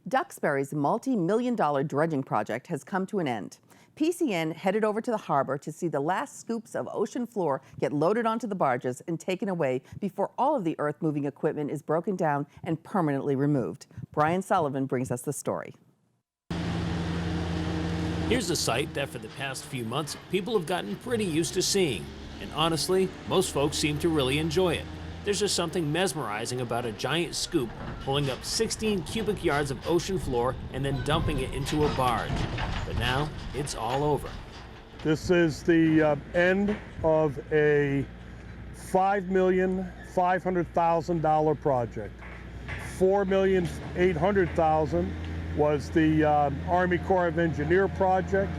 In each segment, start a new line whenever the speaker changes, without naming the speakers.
Duxbury's multi-million-dollar dredging project has come to an end. PCN headed over to the harbor to see the last scoops of ocean floor get loaded onto the barges and taken away before all of the earth-moving equipment is broken down and permanently removed. Brian Sullivan brings us the story.
Here's a sight that for the past few months people have gotten pretty used to seeing. And honestly, most folks seem to really enjoy it. There's just something mesmerizing about a giant scoop pulling up 16 cubic yards of ocean floor and then dumping it into a barge. But now it's all over.
This is the end of a $5,500,000 project. $4,800,000 was the Army Corps of Engineer project,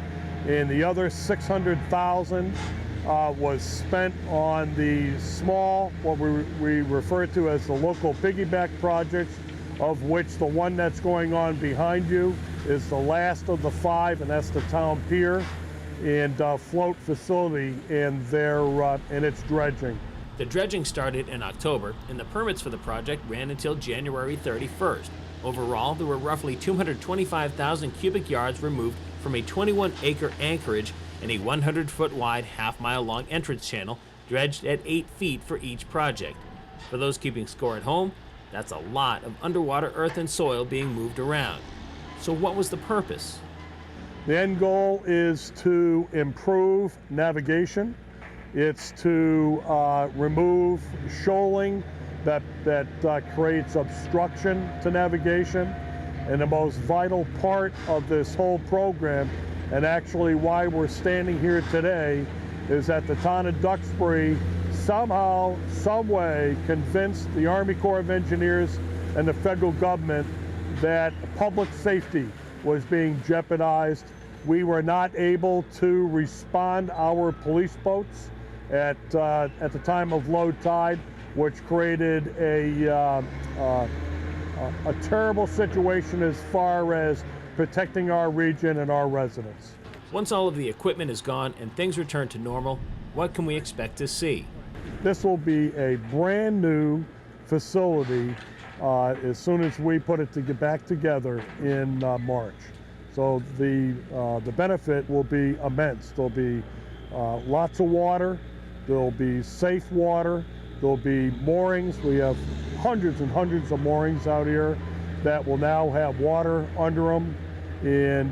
and the other $600,000 was spent on the small, what we refer to as the local piggyback projects, of which the one that's going on behind you is the last of the 5, and that's the town pier and float facility and its dredging.
The dredging started in October, and the permits for the project ran until January 31st. Overall, there were roughly 225,000 cubic yards removed from a 21-acre anchorage and a 100-foot wide, half-mile-long entrance channel dredged at 8 feet for each project. For those keeping score at home, that's a lot of underwater earth and soil being moved around. So what was the purpose?
The end goal is to improve navigation. It's to remove shoaling that creates obstruction to navigation. And the most vital part of this whole program, and actually why we're standing here today, is that the town of Duxbury somehow, some way convinced the Army Corps of Engineers and the federal government that public safety was being jeopardized. We were not able to respond our police boats at the time of low tide, which created a terrible situation as far as protecting our region and our residents.
Once all of the equipment is gone and things return to normal, what can we expect to see?
This will be a brand new facility as soon as we put it back together in March. So the benefit will be immense. There'll be lots of water, there'll be safe water, there'll be moorings. We have hundreds and hundreds of moorings out here that will now have water under them. And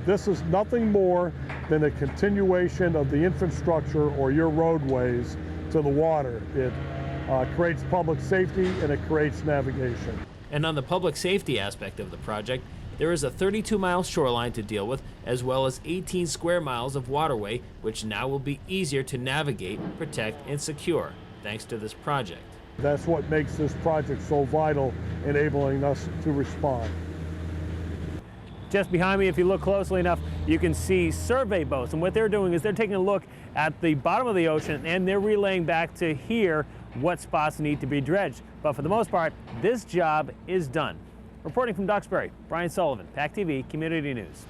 this is nothing more than a continuation of the infrastructure or your roadways to the water. It creates public safety and it creates navigation.
And on the public safety aspect of the project, there is a 32-mile shoreline to deal with, as well as 18 square miles of waterway, which now will be easier to navigate, protect, and secure, thanks to this project.
That's what makes this project so vital, enabling us to respond.
Just behind me, if you look closely enough, you can see survey boats. And what they're doing is they're taking a look at the bottom of the ocean and they're relaying back to here what spots need to be dredged. But for the most part, this job is done. Reporting from Duxbury, Brian Sullivan, PACTV Community News.